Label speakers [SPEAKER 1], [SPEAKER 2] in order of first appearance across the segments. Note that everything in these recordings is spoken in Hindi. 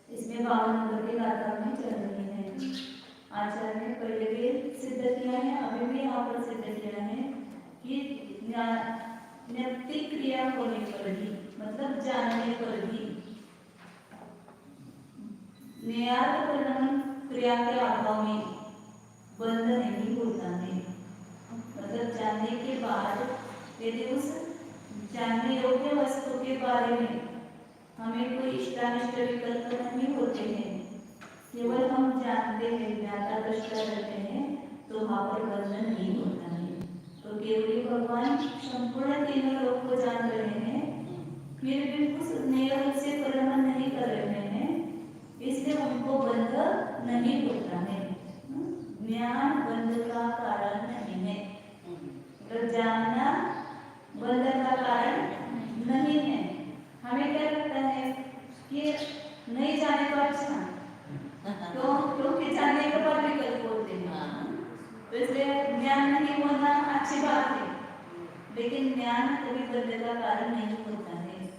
[SPEAKER 1] इसमें 52 नंबर के गाथा में चल रही है। आचार्य ने पहले भी सिद्ध किया है, अभी भी यहाँ पर सिद्ध किया है कि न्यक्ति क्रिया होने पर भी, मतलब जानने पर भी न्याय परिणाम क्रिया के अभाव में बंद नहीं होता है। मतलब जानने के बाद यदि उस जानने योग्य वस्तु के बारे में हमें कोई इष्टानिष्ट विकल्प नहीं होते हैं, केवल हम जानते हैं, ज्ञाता दृष्टा रहते हैं, तो वहाँ पर बंधन नहीं होता है। तो केवली भगवान संपूर्ण तीनों लोक को जान रहे हैं, फिर भी उस नए रूप से परिणाम नहीं कर रहे हैं, इसलिए उनको बंध नहीं होता है। ज्ञान बंध का कारण नहीं है, तो जानना बंध का कारण नहीं है। हमें क्या लगता है कि नहीं जाने तो अच्छा, तो क्योंकि जानने के बाद विकल्प होते हैं, तो इसलिए ज्ञान नहीं होना अच्छी बात है, लेकिन ज्ञान कभी बंधे का कारण नहीं होता है।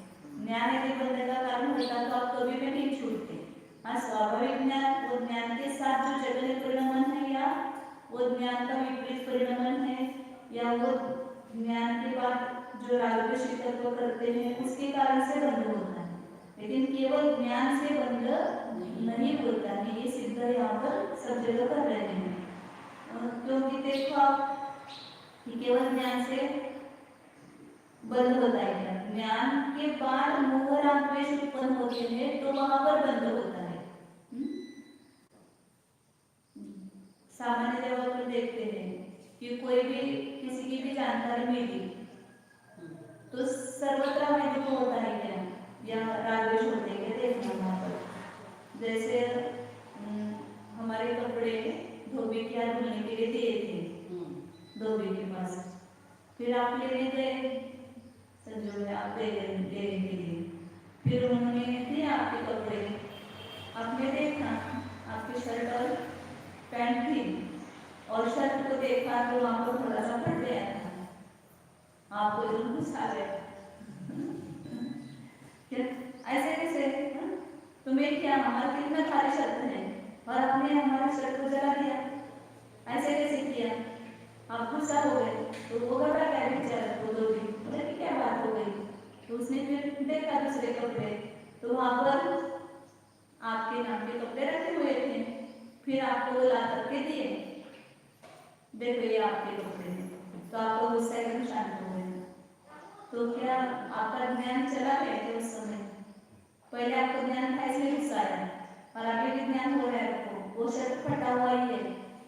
[SPEAKER 1] ज्ञान यदि बंधे का कारण होता तो आप कभी भी नहीं छूटते। हाँ, स्वाभाविक ज्ञान वो ज्ञान के साथ जो जगह परिणाम है, या वो ज्ञान का विपरीत परिणाम है, या वो ज्ञान के बाद जो राग शिकल्प करते हैं उसके कारण से बंध होता है, लेकिन केवल ज्ञान से बंध नहीं होता है। ये सिद्ध यहाँ पर सब जगह कर रहे हैं, क्योंकि देखो आप कि केवल ज्ञान से बंध होता है। ज्ञान के बाद मोह राग द्वेष उत्पन्न होते हैं, तो वहां पर बंध होता है। सामान्य जगह पर देखते हैं कि कोई भी किसी की भी जानकारी मिली तो सर्वत्र हमें दुख होता है क्या, या राग द्वेष होते हैं क्या, देखना वहाँ पर। जैसे हमारे कपड़े धोबी क्या धुलने के लिए दिए थे धोबी के पास, फिर आप लेने गए संजो में, आप लेने के लिए, फिर उन्होंने दिए आपके कपड़े, आपने देखा आपकी शर्ट और पैंट थी, और शर्ट को देखा तो वहाँ पर थोड़ा सा फट गया था, आपको एकदम गुस्सा आ गया। ऐसे कैसे, तुम्हें क्या, हमारा कितना खाली शर्त है और आपने हमारे शर्ट को जला दिया, ऐसे कैसे किया, आप गुस्सा हो गए। तो वो घबरा गया बेचारा, वो दो दिन बोले कि क्या बात हो गई, तो उसने फिर देखा दूसरे कपड़े, तो वहाँ पर आपके नाम के कपड़े रखे हुए थे, फिर आपको वो ला करके दिए, देखो ये आपके कपड़े हैं, तो आपको गुस्सा एकदम शांत हो गया। तो क्या आपका ज्ञान चला गया थे उस समय? पहले आपको ज्ञान था इसलिए गुस्सा आया, और अभी भी ज्ञान हो रहा है आपको, वो शर्ट फटा हुआ ही है,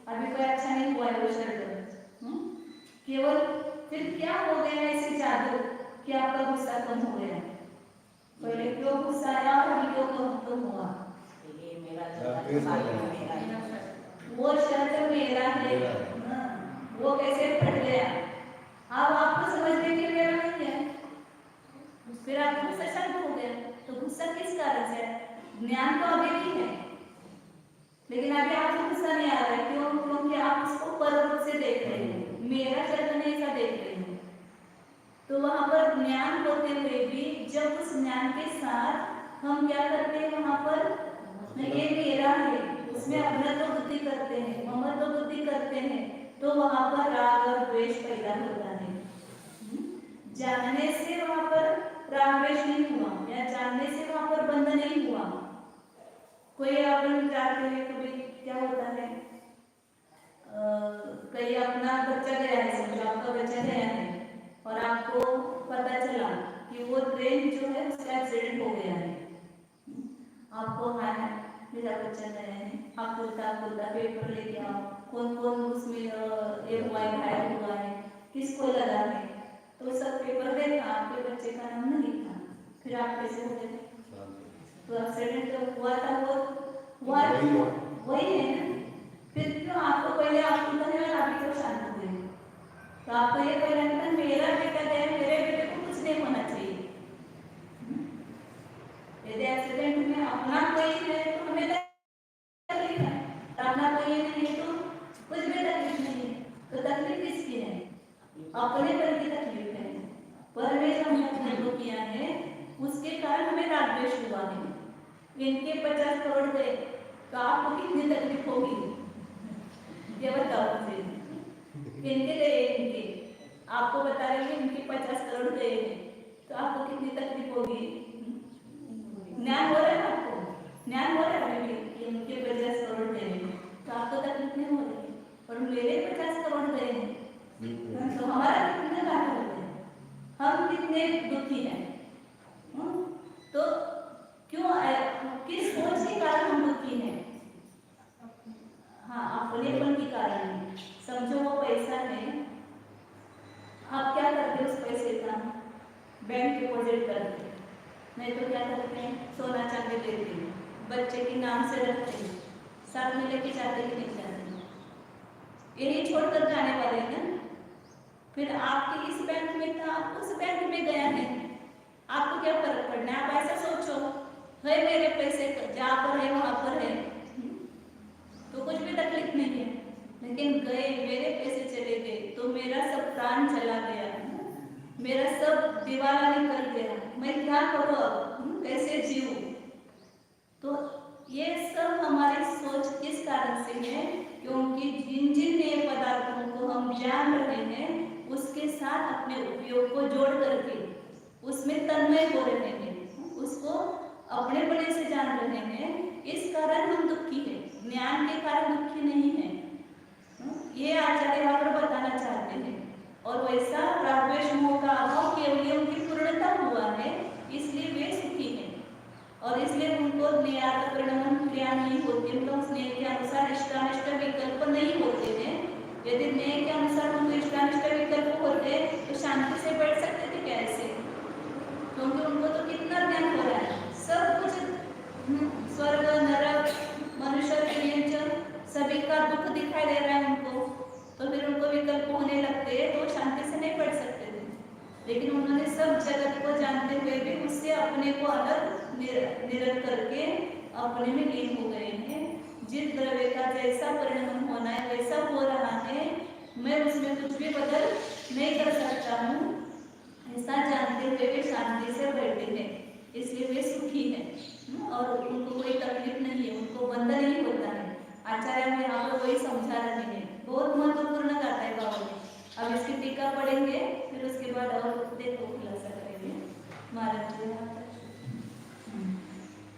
[SPEAKER 1] अभी कोई अच्छा नहीं हुआ है वो शर्ट, केवल फिर क्या हो गया ऐसे जादू कि आपका गुस्सा कम हो गया। पहले क्यों गुस्सा आया और अभी क्यों कम हुआ? ये मेरा वो शर्ट मेरा है, वो कैसे फट गया? अब आपको समझने के लिए नहीं है, फिर आपका गुस्सा शांत हो गया। तो गुस्सा किस कारण से है? ज्ञान तो अभी भी है, लेकिन अभी आपको गुस्सा नहीं आ रहा है। क्यों? क्योंकि आप उसको पर रूप से देख रहे हो, मेरा चैतन्य ऐसा देख रहे हो। तो वहां पर ज्ञान होते हुए भी जब उस ज्ञान के साथ हम क्या करते हैं, वहां पर ये मेरा है, उसमें अपनत्व बुद्धि करते हैं, ममत्व बुद्धि करते हैं, तो वहां पर राग और द्वेष पैदा होता है। जानने से वहां पर राग द्वेष नहीं हुआ, या जानने से वहां पर बंध नहीं हुआ। कोई अपन जाते हुए कभी क्या होता है, कहीं अपना बच्चा गया है, समझो आपका बच्चा गया है और आपको पता चला कि वो ट्रेन जो है उसका एक्सीडेंट हो गया है। आपको है मेरा बच्चा गया है, आप खुलता पेपर लेके आओ, कौन कौन उसमें ये हुआ है, घायल हुआ है, किसको लगा है। तो सब पेपर देखा, आपके बच्चे का नाम नहीं था। फिर आप कैसे हो गए? तो एक्सीडेंट जो हुआ था वो वही है ना। फिर क्यों आपको पहले आपको तो है, आप क्यों शांत हुए? तो आपको ये कहना था मेरा बेटा गया, मेरे बेटे को कुछ नहीं होना चाहिए। यदि एक्सीडेंट में अपना कोई है तो हमें तकलीफ है, अपना कोई नहीं तो कुछ भी तकलीफ नहीं है। तो तकलीफ किसकी है? अपने पर की तकलीफ है। पर में हमने जो किया है उसके कारण हमें राग द्वेष हुआ है। इनके 50 करोड़ गए तो आपको कितनी तकलीफ होगी ये बताओ मुझे। इनके गए, इनके आपको बता रहे हैं इनके 50 करोड़ गए तो आपको कितनी तकलीफ होगी? ज्ञान हो रहा है आपको? ज्ञान हो रहा है कि इनके 50 करोड़ गए तो आपको तकलीफ नहीं हो रही, और मेरे 50 करोड़ गए हैं तो हमारा कितना घाटा होता है, हम कितने दुखी हैं। तो क्यों, किस सोच के कारण हम दुखी हैं? हाँ, अपनेपन के कारण है। समझो वो पैसा है, आप क्या करते हैं उस पैसे का? बैंक डिपॉजिट करते हैं, नहीं तो क्या करते हैं, सोना चांदी देते हैं, बच्चे के नाम से रखते हैं, साथ में लेके जाते कि नहीं जाते? यही छोड़कर जाने वाले हैं। फिर आपके इस बैंक में था, उस बैंक में गया है, आपको क्या फर्क पड़ना है? आप ऐसा सोचो है मेरे पैसे जहाँ पर है वहां पर है तो कुछ भी तकलीफ नहीं है, लेकिन गए मेरे पैसे चले गए तो मेरा सब प्राण चला गया, मेरा सब दिवाला निकल गया, मैं क्या करूँ अब, कैसे जीऊं? तो ये सब हमारी सोच किस कारण से है? क्योंकि जिन जिन नए पदार्थों को हम जान रहे हैं उसके साथ अपने उपयोग को जोड़ करके उसमें तन्मय हो रहे हैं, उसको अपने बड़े से जान रहे हैं, इस कारण हम दुखी हैं। ज्ञान के कारण दुखी नहीं है, ये आचार्य यहाँ पर बताना चाहते हैं। और वैसा राग द्वेष मोह का अभाव केवल उनकी पूर्णता हुआ है, इसलिए वे सुखी हैं, और इसलिए उनको ज्ञात परिणाम क्रिया नहीं होती, मतलब स्नेह के अनुसार इष्टानिष्ट विकल्प नहीं होते हैं। यदि स्नेह के अनुसार उनको इष्टानिष्ट विकल्प होते तो शांति से बैठ सकते थे कैसे? क्योंकि उनको तो कितना ज्ञान हो रहा है, सब कुछ स्वर्ग नरक मनुष्य के लिए सभी का दुख दिखाई दे रहा है उनको, तो फिर उनको विकल्प होने लगते तो शांति से नहीं पढ़ सकते थे। लेकिन उन्होंने सब जगत को जानते हुए भी उससे अपने को अलग निरत करके अपने में लीन हो गए हैं। जिस द्रव्य का जैसा परिणाम होना है वैसा हो रहा है, मैं उसमें कुछ भी बदल नहीं कर सकता हूँ, ऐसा जानते हुए वे शांति से बैठे हैं, इसलिए वे सुखी हैं और उनको कोई तकलीफ नहीं है, उनको बंधन नहीं होता है। आचार्य में यहाँ पर वही समझा रहे हैं, बहुत महत्वपूर्ण गाता है बाबा ने। अब इसकी टीका पढ़ेंगे, फिर उसके बाद और देखो खुलासा करेंगे महाराज जी यहाँ पर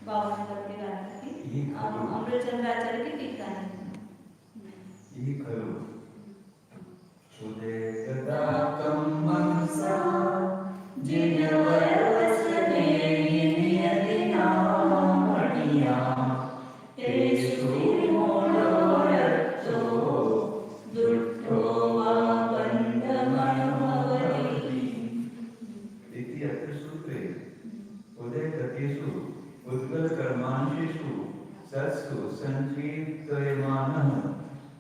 [SPEAKER 1] 52 नंबर के गाथा की अमृतचंद्राचार्य की टीका है।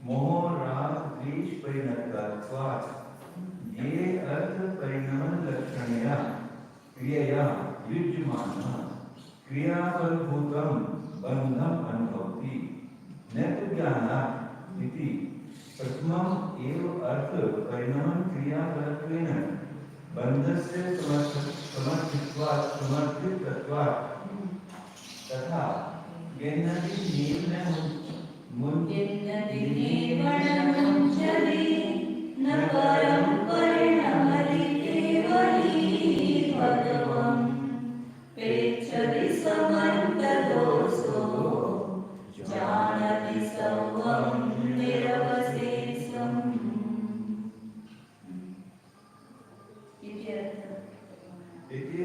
[SPEAKER 2] मोह राग द्वेष परिणतत्वात् ये अर्थ परिणमन लक्षणया क्रियया युज्यमानः क्रियाफलभूतं बन्धम् अनुभवति न तु ज्ञानात् इति प्रथमम् एव अर्थ परिणाम क्रियाफलत्वेन बन्धस्य समर्थित्वात् तथा यन्नपि
[SPEAKER 1] मुञ्चति न परं परिणमति केवली भगवं पेच्छति समन्तदोषो जानति सर्वं निरवशेषम्
[SPEAKER 2] इति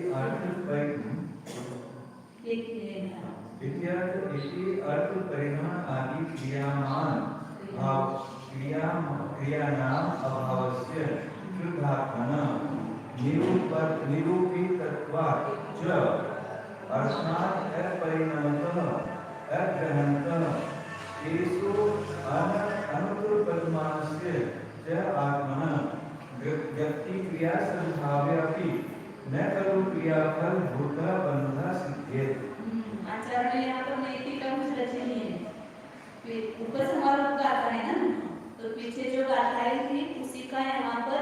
[SPEAKER 2] अर्थ परिणाम आदि क्रियाणाम अभावस्य शुद्धात्मना निरूपितत्वात् च अर्थात् अपरिणामतः अग्रहणतः तेषु अनुकूलपरिमाणस्य च आत्मनः व्यक्तिक्रिया संभाव्यापि न खलु क्रियाफल भूतः बन्धः सिद्ध्येत्।
[SPEAKER 1] आचार्य ने यहाँ पर नैतिक अंश रचनी है। ऊपर समारोह गाथा है ना, तो पीछे जो गाथाएं थी उसी का यहाँ पर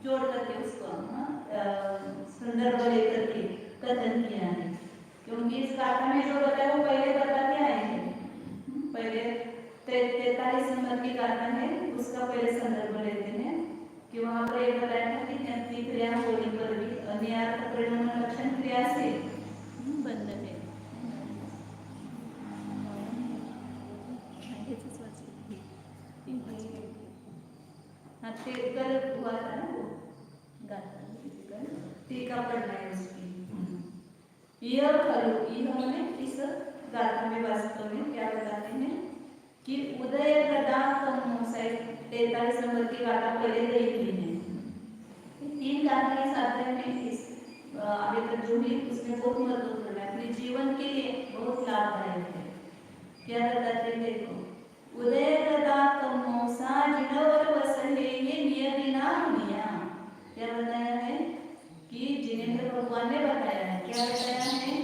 [SPEAKER 1] जोड़ करके उसको संदर्भ लेकर के कथन किया है। क्योंकि इस गाथा में जो बताया वो पहले बता के आए हैं। पहले 43 नंबर की गाथा है, उसका पहले संदर्भ लेते हैं कि वहाँ पर ये बताया था कि ज्ञप्ति क्रिया होने पर भी अन्यार्थ परिणाम लक्षण क्रिया से बंधन है। कल हुआ था ना वो गाथा, टीका पढ़ना है उसकी। यह खलु, यह हमने इस गाथा में वास्तव में क्या बताते हैं कि उदय प्रदा 43 नंबर की गाथा पहले देख ली है। 3 गाथा इस अध्याय में इस आगे तक जो भी उसमें बहुत महत्वपूर्ण है, अपने जीवन के लिए बहुत लाभदायक है। क्या बताते हैं देखो, उदय प्रदा कमोसा जिनवर वसले ये नियतिना दुनिया। क्या बताया है कि जिनेंद्र भगवान ने बताया है, क्या बताया है,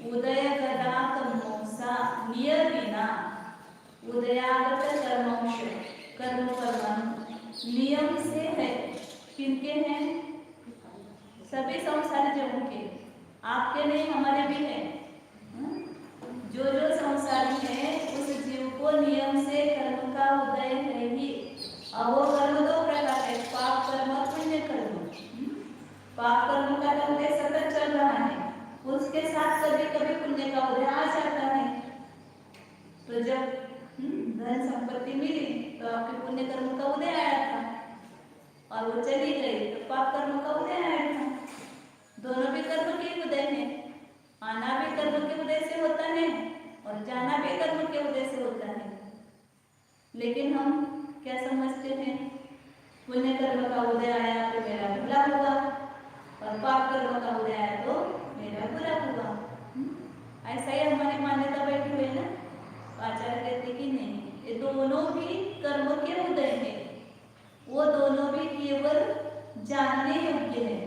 [SPEAKER 1] उदय प्रदा कमोसा नियतिना उदयागत कर्मोश कर्म कर्म नियम से है। किनके हैं? सभी संसारी जीवों के, आपके नहीं हमारे भी है। जो जो संसारी है उस जीव को नियम से कर्म का उदय है ही। अब वो कर्म 2 प्रकार है, पाप कर्म और पुण्य कर्म। पाप कर्म का उदय सतत चल रहा है, उसके साथ कभी कभी पुण्य का उदय आ जाता है। तो जब धन संपत्ति मिली तो आपके पुण्य कर्म का उदय आया था, और वो चली गई तो पाप कर्म का उदय आया था। दोनों भी कर्म के उदय है। आना भी कर्म के उदय से होता है और जाना भी कर्म के उदय से होता है। लेकिन हम क्या समझते हैं, पुण्य कर्म का उदय आया तो मेरा भला हुआ, और पाप कर्म का उदय आया तो मेरा बुरा हुआ। ऐसा ही हमारी मान्यता बैठी हुई है ना। आचार्य कहते कि नहीं, ये दोनों भी कर्म के उदय है, वो दोनों भी केवल जानने योग्य है।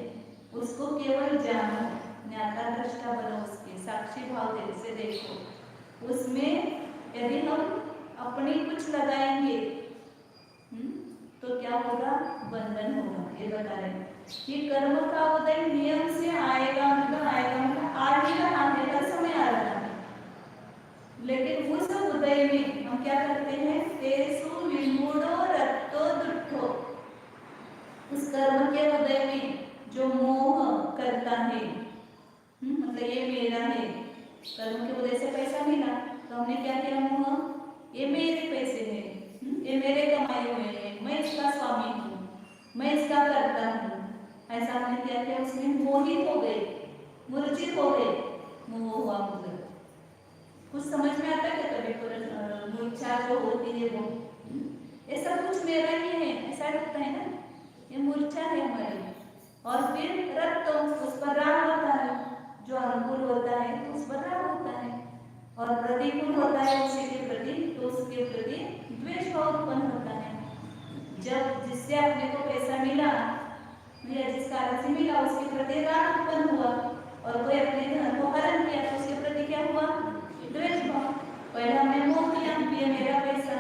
[SPEAKER 1] उसको केवल जानो, ज्ञाता दृष्टा बनो, उसके साक्षी भाव से देखो। उसमें यदि हम अपनी कुछ लगाएंगे तो क्या होगा, बंधन होगा। ये बता रहे हैं कि कर्म का उदय नियम से आएगा, मतलब आ ही रहा है, हर समय आ रहा है। लेकिन उस उदय में हम क्या करते हैं, तेसु विमूढ़ो रक्तो दुष्टो, उस कर्म के उदय में जो मोह करता है, मतलब ये मेरा है। कर्म के उदय से पैसा मिला तो हमने क्या किया, मोह, ये मेरे पैसे हैं, ये मेरे कमाए हुए हैं, मैं इसका स्वामी हूँ, मैं इसका करता हूँ। ऐसा हमने क्या किया, उसमें मोहित हो गए, मूर्छित हो गए, मोह हुआ मुझे। कुछ समझ में आता है कभी मूर्छा जो होती है वो, ये सब कुछ मेरा ही है, ऐसा लगता है ना, ये मूर्छा है हमारी। और फिर रक्त, उस पर राग होता है, जो अनुकूल होता है तो उस पर राग होता है, और प्रतिकूल होता है उसी के प्रति तो उसके प्रति द्वेष भाव उत्पन्न होता है। जब जिससे अपने को पैसा मिला या जिस कारण से मिला उसके प्रति राग उत्पन्न हुआ, और कोई अपने धन को हरण किया तो उसके प्रति क्या हुआ? द्वेष भाव। पहले हमने मोह किया, ये मेरा पैसा,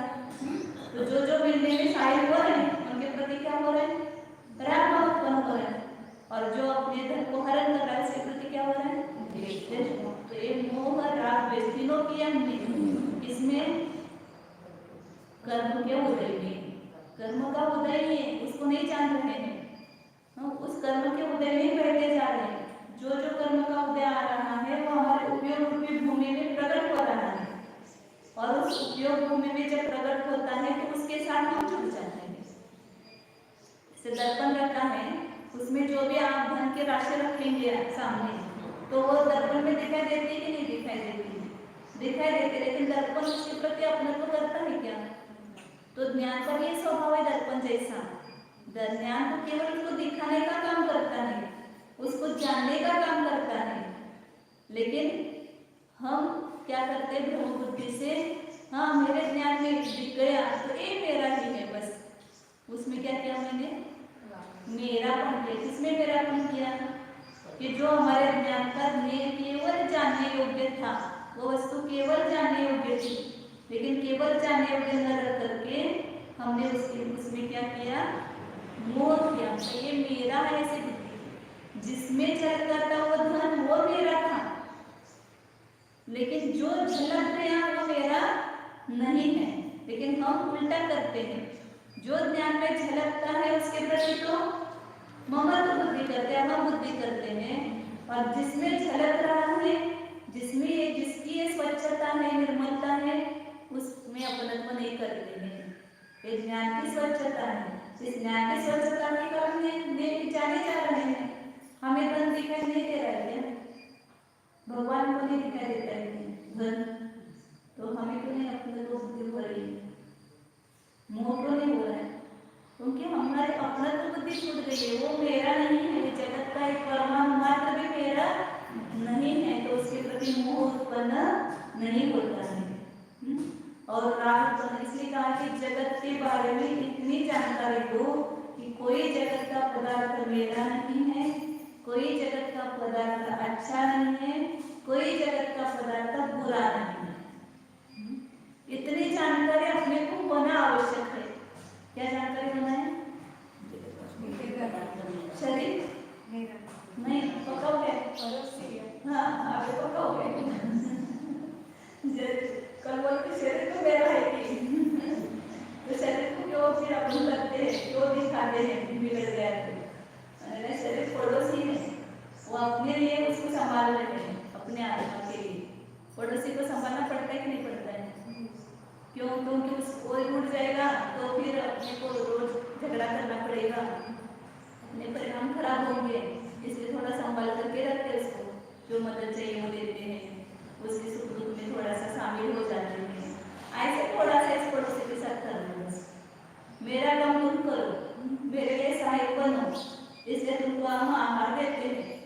[SPEAKER 1] तो जो जो मिलने में शायद हो रहे हैं उनके प्रति क्या हो रहे हैं? राग भाव उत्पन्न हो रहे हैं, और जो अपने धन को हरण कर रहा है उसके प्रति क्या हो रहा है? द्वेष भाव। तो ये मोह राग द्वेष तीनों की हमने इसमें कर्म के उदय में, कर्म का उदय ही है, उसको नहीं जान रहे हैं, उस कर्म के उदय में बहते जा रहे हैं। जो जो कर्म का उदय आ रहा है वो हमारे उपयोग रूपी भूमि में प्रकट हो रहा है, और उस उपयोग भूमि में जब प्रकट होता है तो उसके साथ हम जुड़ जाते हैं। जैसे दर्पण रखा है, उसमें जो भी आप धन की राशि रखेंगे सामने, तो वो दर्पण में दिखाई देती है कि नहीं दिखाई देती है? दिखाई देती है, लेकिन दर्पण उसके प्रति अपनत्व करता है क्या? तो ज्ञान का भी स्वभाव है दर्पण जैसा। ज्ञान तो केवल उसको दिखाने का काम करता है, उसको जानने का काम करता है, लेकिन हम क्या करते हैं? ब्रह्म बुद्धि से हाँ मेरे ज्ञान में दिख गया तो ये मेरा ही है, बस उसमें क्या किया मैंने? मेरापन किया। किसमें मेरापन किया? कि जो हमारे ज्ञान का केवल जानने योग्य था, वो वस्तु केवल जानने योग्य थी, लेकिन केवल जानने योग्य न रख करके हमने उसमें क्या किया? मोह किया। ये मेरा है ऐसे बुद्धि, जिसमें झलक था वो धन वो मेरा था, लेकिन जो झलक गया वो मेरा नहीं है। लेकिन हम उल्टा करते हैं, जो ज्ञान में झलकता है उसके प्रति तो ममत्व बुद्धि करते हैं, हम बुद्धि करते हैं, और जिसमें झलक रहा है, जिसमें जिसकी ये स्वच्छता है, निर्मलता है, उसमें अपनत्व नहीं करते हैं। ये ज्ञान की स्वच्छता है, इस ज्ञान की स्वच्छता के कारण जाने जा रहे हैं। हमें धन दिखाई नहीं दे रहा है क्या? भगवान को नहीं दिखाई देता है धन, तो हमें क्यों नहीं अपने को बुद्धि हो रही है? मोह क्यों नहीं हो रहा है? क्योंकि हमारे अपना तो बुद्धि छूट गई है, वो मेरा नहीं है, जगत का एक परमाणु मात्र भी मेरा नहीं है, तो उसके प्रति मोह उत्पन्न नहीं होता है। और राग उत्पन्न इसलिए कहा कि जगत के बारे में इतनी जानकारी दो कि कोई जगत का पदार्थ मेरा नहीं है, कोई जगत का पदार्थ अच्छा नहीं है, कोई जगत का पदार्थ बुरा नहीं है। इतनी जानकारी अपने को होना आवश्यक है। क्या जानकारी होना है? शरीर नहीं पका हुआ है, हाँ आगे पका हुआ है। कल बोल के शरीर तो मेरा है कि तो शरीर को क्यों फिर अपन करते हैं, क्यों दिखाते हैं बिगड़ गया तो? शरीर पड़ोसी है, वो अपने लिए उसको संभाल रहे हैं, अपने आत्मा के लिए। पड़ोसी को संभालना पड़ता है कि नहीं पड़ता है? क्यों? क्योंकि उसको उठ जाएगा तो फिर अपने को रोज झगड़ा करना पड़ेगा, अपने परिणाम खराब होंगे, इसलिए थोड़ा संभाल करके रखते हैं उसको। जो मदद चाहिए वो देते हैं, उसके सुख दुख में थोड़ा सा शामिल हो जाते हैं। ऐसे थोड़ा सा इस पड़ोसी के साथ कर लो, बस मेरा काम तुम करो, मेरे लिए सहायक बनो, इसलिए तुमको हम आहार देते हैं,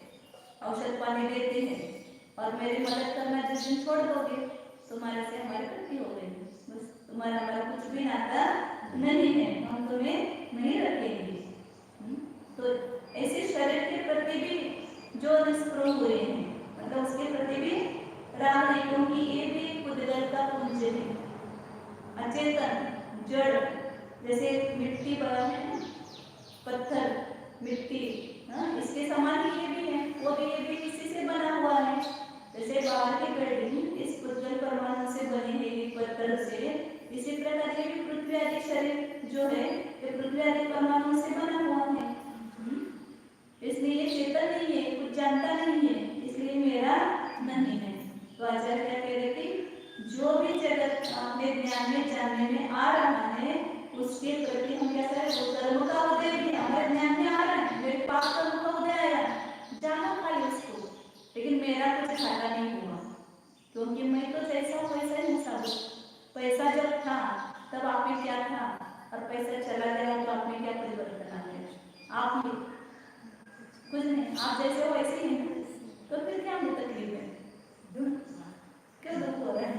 [SPEAKER 1] औषध पानी देते हैं, और मेरी मदद करना जिस दिन छोड़ दोगे तुम्हारे से हमारी गलती हो गई, बस तुम्हारा हमारा कुछ भी नाता नहीं है, हम तुम्हें नहीं रखेंगे। तो ऐसे शरीर के प्रति भी जो निष्प्रभ हुए हैं, मतलब उसके प्रति भी राग नहीं, क्योंकि ये भी पुद्गल का पुंज है, अचेतन जड़, जैसे मिट्टी है, पत्थर मिट्टी, इसके समान ये भी है, वो भी ये भी इसी से बना हुआ है। जैसे बाहर की बिल्डिंग इस पुद्गल परमाणु से बनी है, पत्थर से, इसी प्रकार ये भी पृथ्वी आदि शरीर जो है ये पृथ्वी आदि परमाणु से बना हुआ है, इसलिए ये चेतन नहीं है, कुछ जानता नहीं है, इसलिए मेरा नहीं है। तो आचार्य क्या कह रहे थे? जो भी जगत अपने ज्ञान में जानने में आ रहा है उसके प्रति हम क्या करें? वो कर्म का उदय भी हमारे ज्ञान में आ रहा है, मेरे पास कर्म का उदय आया, जानो खाली उसको, लेकिन मेरा कुछ फायदा नहीं हुआ, क्योंकि मैं तो जैसा हूँ वैसा ही साबित। पैसा जब था तब आप में क्या था, और पैसा चला गया तो आप में क्या परिवर्तन आ गया? आप में कुछ नहीं, आप जैसे हो वैसे ही, तो फिर क्या हमें तकलीफ है? क्यों दुख हो रहा है?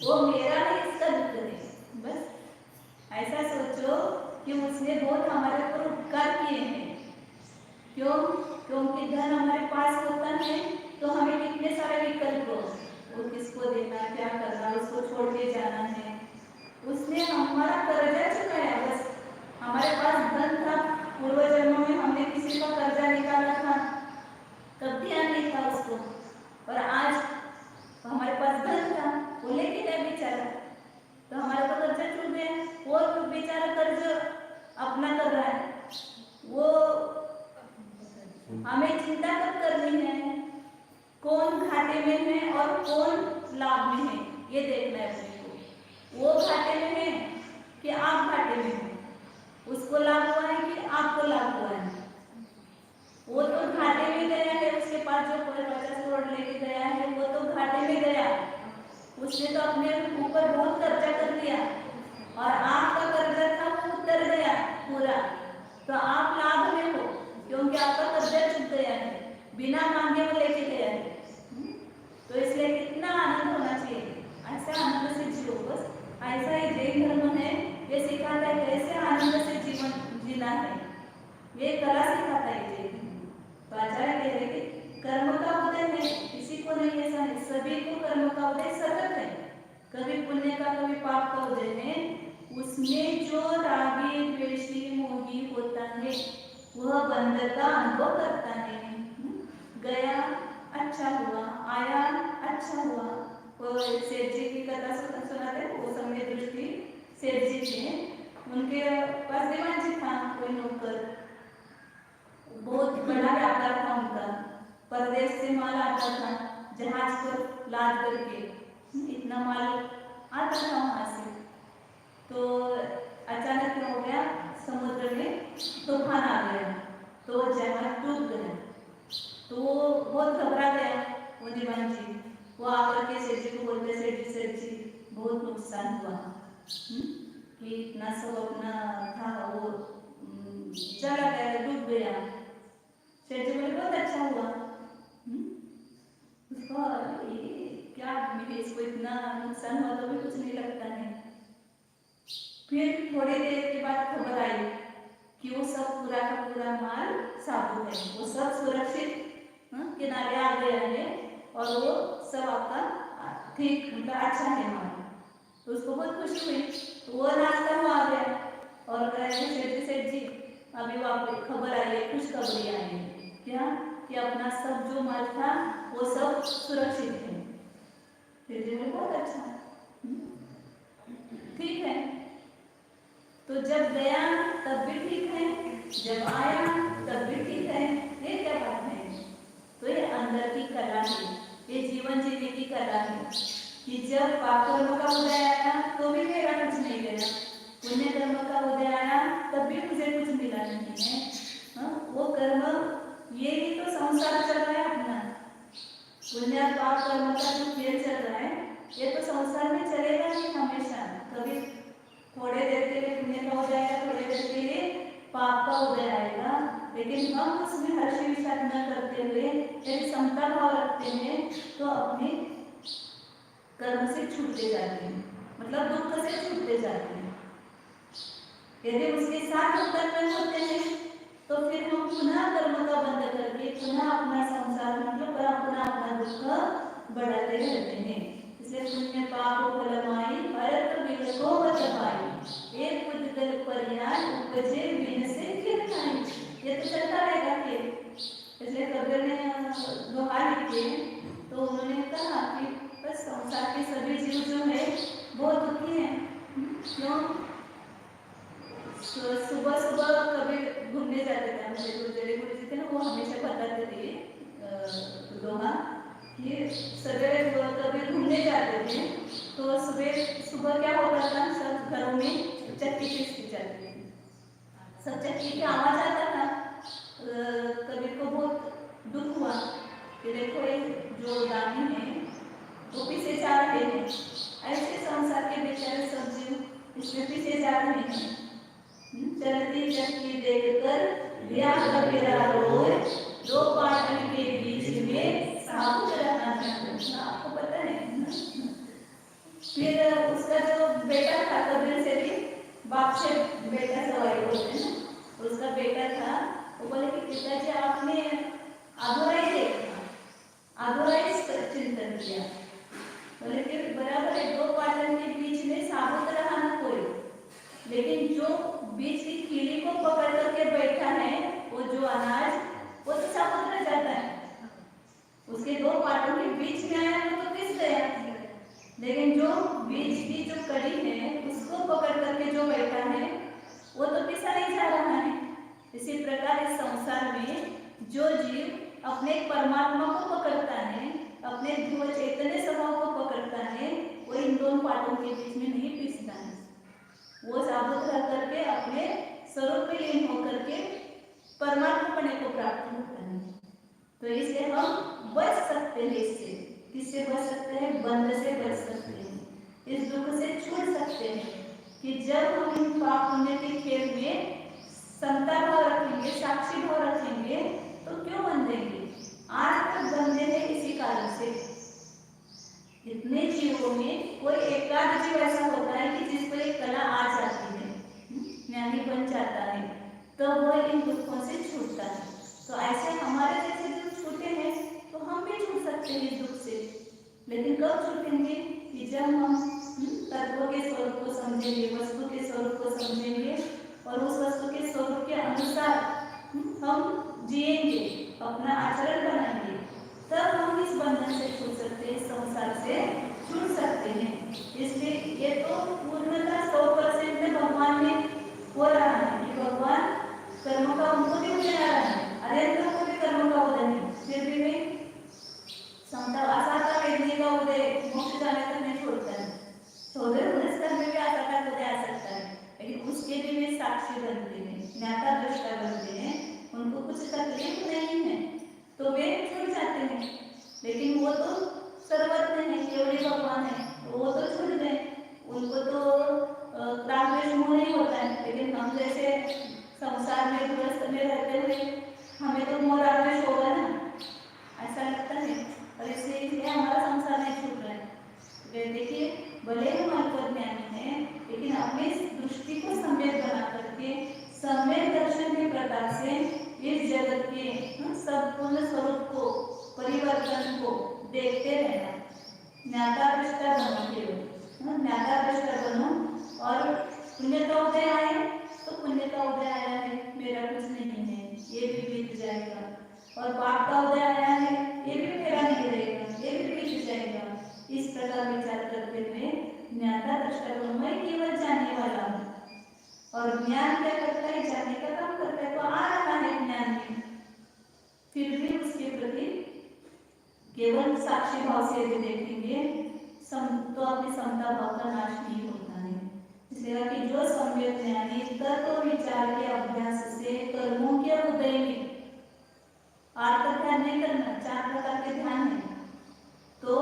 [SPEAKER 1] वो मेरा है, इसका दुख है, बस ऐसा सोचो कि उसने बहुत हमारे ऊपर उपकार किए हैं, छोड़ के जाना है। उसने हमारा कर्जा चुकाया। बस हमारे पास धन था, पूर्व जन्मों में हमने किसी का कर्जा निकाला था, तब ध्यान नहीं था उसको, और आज हमारे पास धन था, वो लेके गया बेचारा, तो हमारा तो कर्जा चुक गया। वो बेचारा कर्ज अपना कर रहा है, वो हमें चिंता कब करनी है, कौन घाटे में है और कौन लाभ में है, ये देखना है अपने को। वो घाटे में है कि आप घाटे में हो, उसको लाभ हुआ है कि आपको लाभ हुआ है। वो तो घाटे में गया है, उसके पास जो 50 करोड़ लेके गया है वो तो घाटे में गया, उसने तो अपने ऊपर बहुत कर्जा कर लिया, और आपका कर्जा था वो उतर गया पूरा, तो आप लाभ में हो क्योंकि आपका कर्जा चुक गया है, बिना मांगे वो लेके गया है। तो इसलिए कितना आनंद होना चाहिए, ऐसा आनंद से जियो। बस ऐसा ही जैन धर्म है, ये सिखाता है कैसे आनंद से जीवन जीना है, ये कला सिखाता है जैन। तो आचार्य कह रहे कि कर्म का उदय है, किसी को नहीं ऐसा है, सभी को कर्म का उदय सतत है, कभी पुण्य का कभी पाप का उदय है। उसमें जो रागी द्वेषी मोही होता है वह बंध का अनुभव करता है। गया अच्छा हुआ, आया अच्छा हुआ। वो सेठ जी की कथा सुनाते, वो समय दृष्टि सेठ जी थे, उनके पास दीवान जी था कोई नौकर, बहुत बड़ा व्यापार था उनका, परदेश से माल आता था जहाज पर लाद करके, इतना माल आता था वहां से। तो अचानक क्या हो गया, समुद्र में तूफान आ गया, तो जहाज डूब गया। तो वो बहुत घबरा गया वो दीवान जी, वो आकर के सेठ जी को बोलते, सेठ जी बहुत नुकसान हुआ, कि इतना सब अपना था वो चला गया, डूब गया। सेठ जी बोले बहुत अच्छा हुआ। उसका ये क्या आदमी है, इसको इतना नुकसान हुआ तो भी कुछ नहीं लगता है। फिर थोड़ी देर के बाद खबर आई कि वो सब पूरा का पूरा माल साबुत है, वो सब सुरक्षित किनारे आ गया है, और वो सब आपका ठीक मतलब अच्छा है माल। तो उसको बहुत खुशी हुई, तो वो नाश्ता हुआ आ गया और कहे सेठ जी अभी वापस खबर आई है, खुशखबरी आई है, क्या कि अपना सब जो माल था वो सब सुरक्षित है। सेठ जी बोले बहुत अच्छा, ठीक है। तो जब गया तब भी ठीक है, जब आया तब भी ठीक है, ये क्या बात है। तो ये अंदर की कला है, ये जीवन जीने की कला है, कि जब पाप कर्म का उदय आया तो भी मेरा कुछ नहीं गया, पुण्य कर्म का उदय आया तब भी मुझे कुछ मिला नहीं है। वो कर्म, ये ही तो संसार चल रहा है अपना, पुण्य पाप कर्म का जो खेल चल रहा है, ये तो संसार में चलेगा ही हमेशा। कभी थोड़े देर के लिए पुण्य का उदय आएगा, थोड़े देर के लिए पाप का उदय आएगा, लेकिन हम उसमें हर्ष विषाद न करते हुए यदि समता भाव रखते हैं तो अपने कर्म से छूटते जाते हैं, मतलब दुख से छूटते जाते हैं। यदि उसके साथ उत्पन्न होते हैं तो फिर हम पुनः कर्म का बंध करके पुनः अपना संसार मतलब पुनः अपना दुख बढ़ाते रहते हैं। इसलिए पुण्य पाप फलमाई भरत बिरको बतवाई, एक पुद्गल पर्याय उपजे बिन से फिर खाई। ये तो चलता रहेगा फिर। इसलिए कबीर ने दोहा लिखे, तो उन्होंने कहा कि बस संसार के सभी जीव जो है बहुत दुखी हैं। क्यों? सुबह सुबह कभी घूमने जाते थे, हमारे गुरु जी थे ना, वो हमेशा बताते थे दोहा कि सवेरे कभी घूमने जाते थे तो सुबह क्या होता था, सब घरों में चक्की पीसती जाती थी, सब चक्की की आवाज आता था। कबीर को बहुत दुख हुआ कि देखो ये जो दानी है वो पीछे जा रहे हैं, ऐसे संसार के बेचारे सब जीव इसमें पीछे जा रहे हैं। चलती चक्की देखकर लिया कबीरा रोए, दो पाटन के बीच में साबुत रहना चाहता। आपको पता है। फिर उसका जो बेटा था, कबीर से भी बाप से बेटा सवाई होते हैं, उसका बेटा था, वो बोले कि पिताजी आपने अधूराई देखा, अधूराई चिंतन किया। बोले कि बराबर है, दो पाटन लेकिन जो बीज की कीली को पकड़ करके बैठा है, वो जो अनाज वो तो साबुत रह जाता है, उसके दो पार्टों के बीच में आया वो तो पिस गया। लेकिन जो बीज की जो कड़ी है उसको पकड़ करके जो बैठा है वो तो पिसा नहीं जा रहा है। इसी प्रकार इस संसार में जो जीव अपने परमात्मा को पकड़ता है, अपने ध्रुव चैतन्य स्वभाव को पकड़ता है, वो इन दोनों पार्टों के बीच में नहीं पिसता है, वो साबुत रह करके अपने स्वरूप में लीन होकर के परमात्मा पने को प्राप्त होता है। तो इससे हम बच सकते हैं। इससे किससे बच सकते हैं? बंध से बच सकते हैं, इस दुख से छूट सकते हैं कि जब हम इन पाप पुण्य के खेल में समता भाव रखेंगे, साक्षी भाव रखेंगे, तो क्यों बंधेंगे? आज तक बंधे हैं इसी कारण से। इतने जीवों में कोई एकाध जीव ऐसा होता है कि जिसको एक कला आ जाती है, ज्ञानी बन जाता है, तो वह इन दुखों से छूटता है। तो ऐसे हमारे जैसे जो छूटे हैं तो हम भी छूट सकते हैं इस दुख से। लेकिन कब छूटेंगे? कि जब हम तत्व के स्वरूप को समझेंगे, वस्तु के स्वरूप को समझेंगे और उस वस्तु के स्वरूप के अनुसार हम जिएंगे, अपना आचरण बनाएंगे, तब हम इस बंधन से छूट सकते हैं, इस संसार से छूट सकते हैं। इसलिए ये तो पूर्णतः 100% भगवान में हो रहा है कि भगवान कर्म का उनको भी उदय आ रहा है, अरेंद्र को भी कर्म का उदय नहीं, फिर भी वे समता आसाता वेदनी का उदय मोक्ष जाने तक नहीं छोड़ता है। छोड़े उस कर्म में भी आसाता उदय आ सकता है, लेकिन उसके भी वे साक्षी बनते हैं, ज्ञाता दृष्टा बनते हैं, उनको कुछ तकलीफ नहीं है तो वे छूट जाते हैं। लेकिन वो तो सर्वज्ञ है, केवल भगवान है, वो तो छूट गए, उनको तो रागद्वेष मोह नहीं होता है। लेकिन हम जैसे संसार में गृहस्थ में रहते हुए हमें तो मोह रागद्वेष होगा ना, ऐसा लगता है, और इसलिए हमारा संसार नहीं छूट रहा है। देखिए, भले हम अल्पज्ञानी हैं, लेकिन अपनी दृष्टि को सम्यक बना करके सम्यक दर्शन के प्रकार से इस जगत के संपूर्ण स्वरूप को, परिवर्तन को देखते रहना। ज्ञाता दृष्टा बनो, केवल ज्ञाता दृष्टा बनो। और पुण्य का उदय आए तो पुण्य का उदय आया है, मेरा कुछ नहीं है, ये भी बीत जाएगा, और पाप का उदय आया है, ये भी मेरा नहीं रहेगा, ये भी बीत जाएगा। इस प्रकार विचार करते हुए ज्ञाता दृष्टा बनो, मैं केवल जानने वाला हूँ। और ज्ञान क्या करता है? जानने का काम करता है। तो आ रहा है ज्ञान में, फिर भी उसके प्रति केवल साक्षी भाव से यदि देखेंगे तो अपनी समता भाव का नाश नहीं होता है। इसलिए कि जो सम्यक ज्ञानी तत्व विचार के अभ्यास से कर्मों के उदय में आर्थ ध्यान नहीं करना, 4 प्रकार के ध्यान है, तो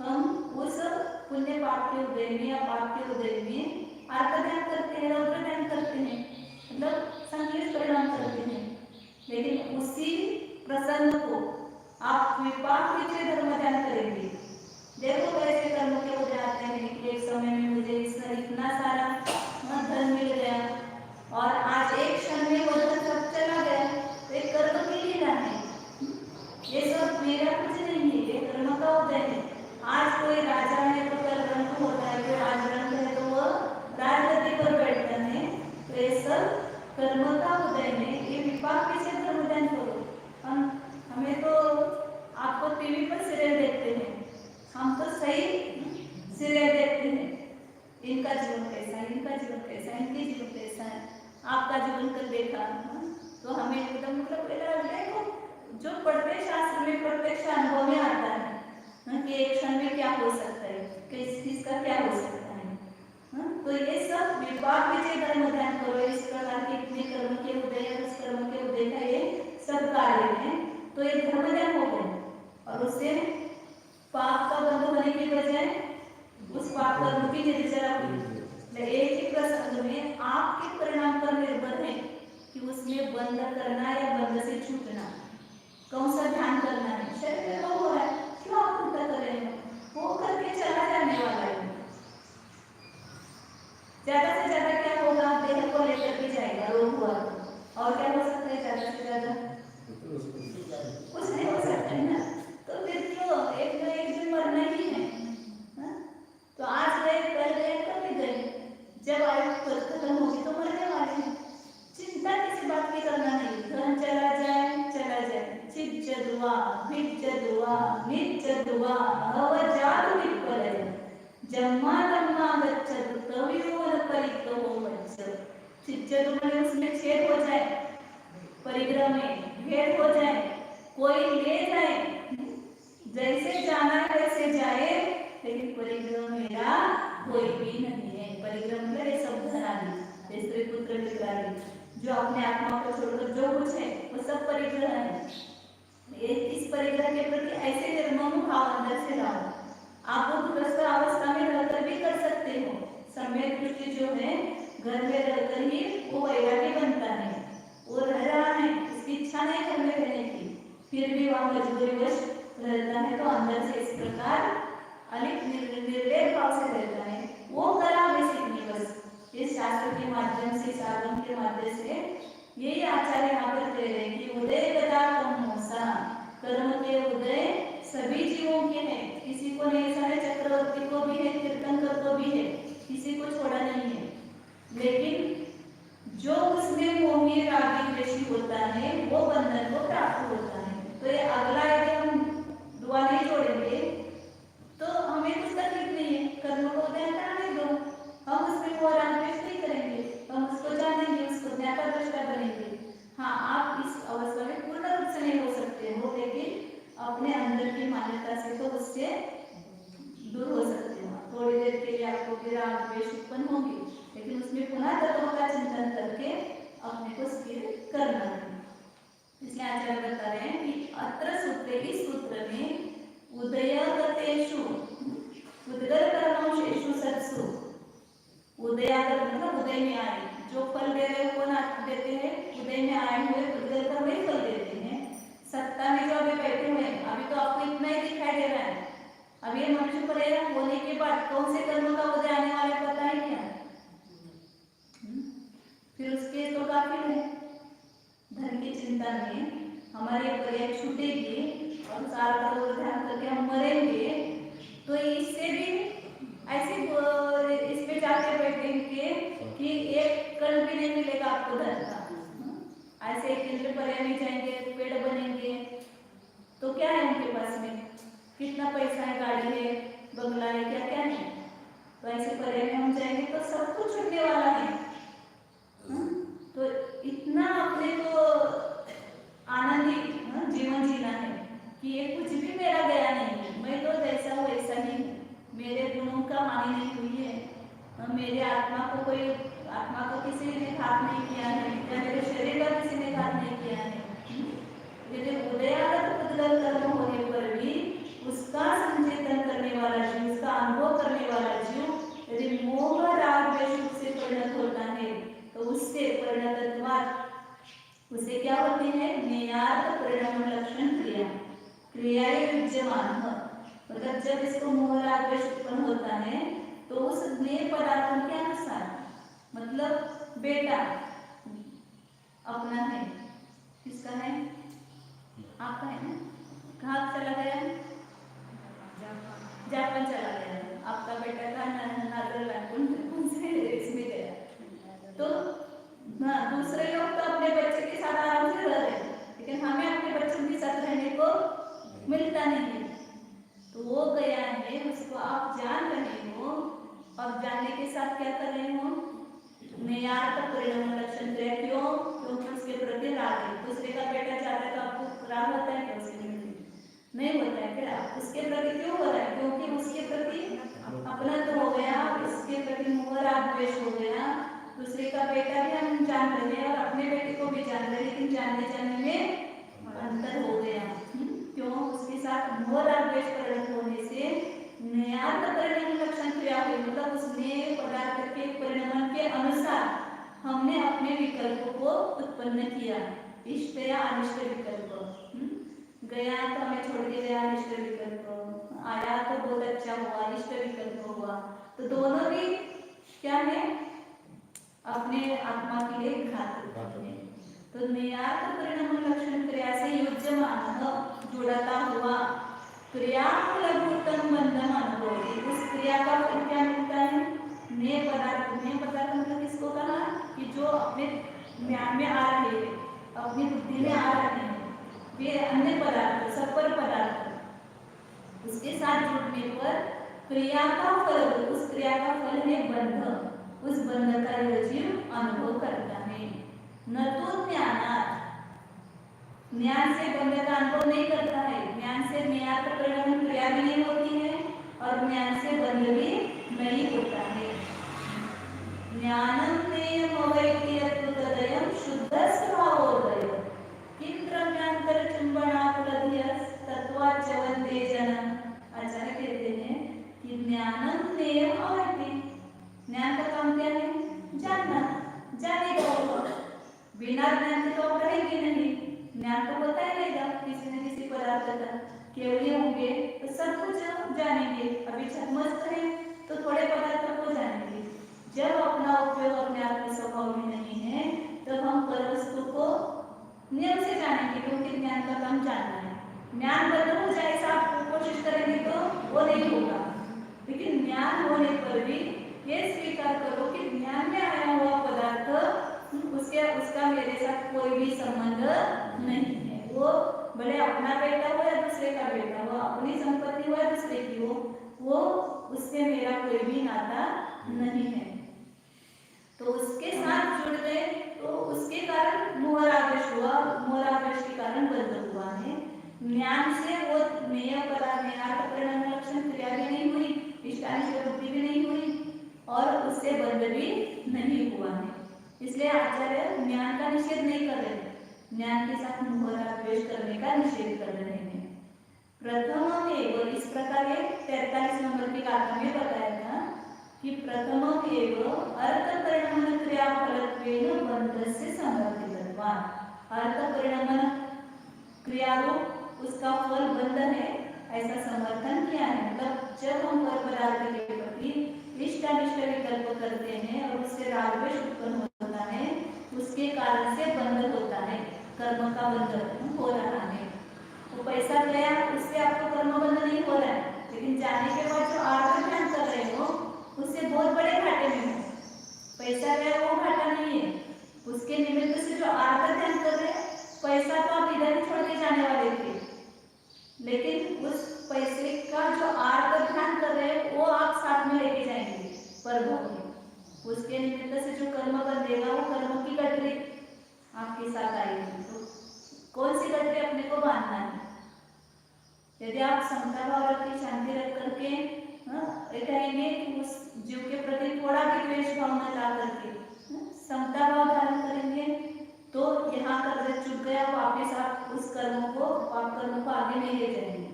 [SPEAKER 1] हम उस पुण्य पाप के उदय में या पाप के उदय में आर्थ ध्यान करते हैं, रौद्र ध्यान करते हैं, मतलब संकलित परिणाम करते हैं। लेकिन उसी प्रसंग को आप विपाक विचय धर्म ध्यान करेंगे। देखो कैसे कर्म के उदय आते हैं कि एक समय में मुझे इतना सारा धन मिल गया और आज एक क्षण में वो धन सब चला गया, तो एक कर्म की लीला है, ये सब मेरा कुछ नहीं है, ये कर्म का उदय है। आज कोई राजा है तो कल रंग होता है, कोई आज रंग है तो वो राजगद्दी पर बैठता है, तो ये सब कर्म का उदय है। ये विपाक विचय धर्म ध्यान करो। हमें तो आपको टीवी पर सीरियल देखते हैं, हम तो सही सीरियल देखते हैं, इनका जीवन कैसा है, इनका जीवन कैसा है, इनकी जीवन कैसा है, आपका जीवन कर देखा, तो हमें एकदम मतलब देखो जो प्रत्येक शास्त्र में प्रत्यक्ष अनुभव में आता है कि एक क्षण में क्या हो सकता है, किस चीज का क्या हो सकता है। तो ये सब विपाक विजय धर्म ध्यान करो। इस प्रकार के इतने कर्म के उदय, उस कर्म के उदय का ये सब कार्य है, तो ये धर्म ध्यान हो गए। और उससे पाप का बंध होने की बजाय उस पाप कर्म की निर्जरा हुई। एक ही प्रसंग में आपके परिणाम पर निर्भर है कि उसमें बंध करना या बंध से छूटना, कौन सा ध्यान करना है। शरीर में हो रहा है, क्यों आप उल्टा कर रहे हैं? वो करके चला जाने वाला है। ज्यादा से ज्यादा क्या होगा? देह को लेकर के जाएगा, रोग हुआ और क्या हो सकता है? ज्यादा से ज्यादा कुछ नहीं हो सकता है ना। तो फिर क्यों? एक न एक दिन मरना ही है। तो आज गए, कल गए, कभी गए, जब आयु खत्म हो अग्निच्चद्वा अवजातु विप्लय जम्मा तम्मा गच्छतु तवयो न परितो वच्च। चिच्चतु मैंने उसमें छेद हो जाए, परिग्रह में भेद हो जाए, कोई ले जाए, जैसे जाना है वैसे जाए, लेकिन परिग्रह मेरा कोई भी नहीं है। परिग्रह मतलब ये सब धनादि, स्त्री पुत्र मित्रादि, जो अपने आत्मा को छोड़कर जो कुछ है वो सब परिग्रह है। इस परिग्रह के प्रति ऐसे निर्मम भाव अंदर से लाओ। आप उद्ग्रस्त अवस्था में रहकर भी कर सकते हो। सम्यक दृष्टि जो है घर में रहकर ही वो वैराग्य बनता है। वो रह रहा है, उसकी इच्छा नहीं घर में रहने की, फिर भी वह मजबूरीवश रहता है, तो अंदर से इस प्रकार अलिक निर्लेप भाव से रहता है। वो कला में सीखनी बस इस शास्त्र के माध्यम से, साधन के माध्यम से। यही आचार्य यहाँ पर कह रहे हैं कि उदय गदा कमोसा, कर्म के उदय सभी जीवों के हैं, किसी को नहीं ऐसा है, चक्रवर्ती को भी है, तीर्थंकर को भी है, किसी को छोड़ा नहीं है। लेकिन जो उसमें मोही रागी द्वेषी होता है वो बंधन को प्राप्त होता है। तो ये अगला यदि हम दुआ नहीं जोड़ेंगे तो हमें कुछ तकलीफ नहीं है। कर्म को उदय कराने दो, हम उसमें मोह राग द्वेष नहीं करेंगे, हम उसको जानेंगे, उसको ज्ञाता दृष्टा बनेंगे। हाँ, आप इस अवस्था में पूर्ण रूप से नहीं हो सकते हो, लेकिन अपने अंदर की मान्यता से तो उससे दूर हो सकते हो। थोड़ी देर के लिए आपको भी राग द्वेष उत्पन्न होंगे, लेकिन उसमें पुनः तत्वों का चिंतन करके अपने को स्थिर करना है। इसलिए आचार्य बता रहे हैं कि अत्र सूत्रे, इस सूत्र में उदयगतेषु उद्गत कर्मोषु सत्सु, उदयागत मतलब उदय में आए, जो फल दे रहे कौन देते हैं, उदय में आए हुए उद्गत कर्म ही फल देते हैं। सत्ता में जो अभी बैठे हुए हैं, अभी तो आपको इतना ही दिखाई दे रहा है, अब ये मनुष्य परेगा होने के बाद कौन से कर्म का उदय आने वाला पता है क्या? फिर उसके तो काफी है। धन की चिंता में हमारी पर्याय छूटेगी और सारा करोड़ ध्यान करके हम मरेंगे, तो इससे भी ऐसे इस पे जाके बैठेंगे कि एक कण भी नहीं मिलेगा आपको धन का। ऐसे एक दिन पर्याय में जाएंगे, पेड़ बनेंगे, तो क्या है उनके पास में, कितना पैसा है, गाड़ी है, बंगला है, क्या क्या है। तो ऐसे पर्याय में हम जाएंगे तो सब कुछ छूटने वाला है। तो इतना अपने को आनंदी जीवन जीना है कि ये कुछ भी मेरा गया नहीं है, मैं तो जैसा हूँ वैसा ही हूँ, मेरे गुणों का हानि नहीं हुई है, मेरे आत्मा को किसी ने घात नहीं किया है, या मेरे शरीर का किसी ने घात नहीं किया है। यदि उदयागत उद्गत कर्म होने पर भी उसका संचेतन करने वाला जीव, उसका अनुभव करने वाला जीव यदि मोह राग द्वेष से परिणत होता है, तो उससे परिणतत्वात् उसे क्या होती है, नेयार्थ परिणाम लक्षण क्रिया, क्रियाएं विद्यमान। मतलब जब इसको मोह राग द्वेष उत्पन्न होता है तो उस ज्ञेय पदार्थों के अनुसार, मतलब बेटा अपना है, किसका है, आपका है ना, कहाँ चला गया, जापान चला गया, आपका बेटा का नीदरलैंड कौन से इसमें गया। तो ना दूसरे लोग तो अपने बच्चे के साथ आराम से रह रहे हैं, लेकिन हमें अपने बच्चों के साथ रहने को मिलता नहीं है। तो वो गया है, उसको आप जान रहे हो, और जानने के साथ क्या कर रहे हो, नेयार्थ परिणाम लक्षण क्रिया। क्यों? क्योंकि उसके प्रति राग है। दूसरे का बेटा चाहता है तो आपको राग होता है क्या उसके प्रति? नहीं होता है। फिर उसके प्रति क्यों हो रहा है? क्योंकि उसके प्रति अपना तो हो गया, उसके प्रति मोह राग द्वेष हो गया। दूसरे का बेटा भी हम जान रहे हैं और अपने बेटे को भी जान रहे हैं, लेकिन जानने में अंतर हो गया। क्यों? उसके साथ मोह राग द्वेष परिणत होने से नेयार्थ परिणाम लक्षण क्रिया हुई, मतलब उसने पदार्थ के परिणाम के अनुसार हमने अपने विकल्पों को उत्पन्न किया, इष्ट या अनिष्ट विकल्प। गया तो हमें छोड़ के गया अनिष्ट विकल्प, आया तो बहुत अच्छा हुआ इष्ट विकल्प हुआ। तो दोनों भी क्या है, अपने आत्मा के लिए घातक है। तो नेयार्थ परिणाम लक्षण क्रिया से युज्यमान जुड़ता हुआ क्रिया लघुतम बंधन अनुभव, उस क्रिया का फल क्या मिलता है, नए पदार्थ। नए पदार्थ मतलब किसको कहा, कि जो अपने ज्ञान में आ रहे हैं, अपनी बुद्धि में आ रहे हैं, वे अन्य पदार्थ, सपर पदार्थ, उसके साथ जुड़ने पर क्रिया का फल, उस क्रिया का फल है बंध, उस बंध का यह जीव अनुभव करता है। न तो ज्ञानात्, ज्ञान से बंध का अनुभव नहीं करता है, ज्ञान से ज्ञात परिणाम क्रिया भी नहीं होती है और ज्ञान से बंध भी नहीं होता है। ज्ञानम नेयम अवैति अद्भुतदयम शुद्ध स्वभावोदय किं द्रव्यांतर चुंबनाकुलधियस तत्वाच वन्दे जनम। आचार्य कहते हैं कि ज्ञानम नेयम अवैति, ज्ञान का काम क्या है? जानना, जानेगा वो, बिना ज्ञान के तो करेंगे नहीं। ज्ञान तो होता ही रहेगा किसी न किसी पदार्थ का, केवल होंगे तो सब कुछ जानेंगे। अभी छतमस्त है तो थोड़े पदार्थों को जानेंगे। जब अपना उपयोग अपने आत्म स्वभाव में नहीं है तो हम पर वस्तु को नियम से जानेंगे, क्योंकि ज्ञान का काम जानना है। ज्ञान बंद हो जाए ऐसा आप कोशिश करेंगे तो वो नहीं होगा। लेकिन ज्ञान होने पर भी ये स्वीकार करो कि ज्ञान में आया हुआ पदार्थ उसका मेरे साथ कोई भी संबंध नहीं है। वो भले अपना बेटा हो या दूसरे का बेटा हो, अपनी संपत्ति हो या दूसरे की हो, वो उससे मेरा कोई भी नाता नहीं है। तो उसके साथ जुड़ गए तो उसके कारण मोहरावेश हुआ, मोहरावेश के कारण बंध हुआ है। ज्ञान से वो नेय पदार्थ नेहार्थ परिणाम लक्षण क्रिया भी नहीं हुई, इष्टानिष्ट बुद्धि भी नहीं हुई और उससे बंध भी नहीं हुआ है। इसलिए आचार्य ज्ञान का निषेध नहीं कर रहे, ज्ञान के साथ मोहरावेश करने का निषेध कर रहे हैं। प्रथम एव, इस प्रकार 43 नंबर की गाथा में बताया था कि प्रथम एव अर्थ परिणाम क्रिया फलत्वेन बंधस्य समर्थितत्वात्, अर्थ परिणाम क्रिया रूप उसका फल बंध है ऐसा समर्थन किया है। मतलब जब हम पर पदार्थ के प्रति इष्टानिष्ट विकल्प करते हैं और उससे रागद्वेष उत्पन्न होता है, उसके कारण से बंध होता है, कर्म का बंध हो रहा है। तो पैसा गया उससे आपको कर्म बंध नहीं हो रहा है, लेकिन जाने के बाद जो आर्थ ध्यान कर रहे हो उससे बहुत बड़े घाटे में हो। पैसा गया वो घाटा नहीं है, उसके निमित्त से जो आर्थ ध्यान कर रहे हैं, पैसा तो आप इधर ही छोड़ के जाने वाले थे, लेकिन उस पैसे का जो आर्थ ध्यान कर रहे हैं वो आप साथ में लेके जाएंगे परभव में। उसके निमित्त से जो कर्म बंधेगा वो कर्म की गठरी आपके साथ आएगी। तो कौन सी गठरी अपने को बांधना है? यदि आप समता भाव रख के शांति रख करके कहेंगे कि उस जीव के प्रति थोड़ा भी द्वेष भाव न ला करके समता भाव धारण करेंगे तो यहाँ कर्ज चुक गया, वापस आप उस कर्म को पाप कर्म को आगे नहीं ले जाएंगे।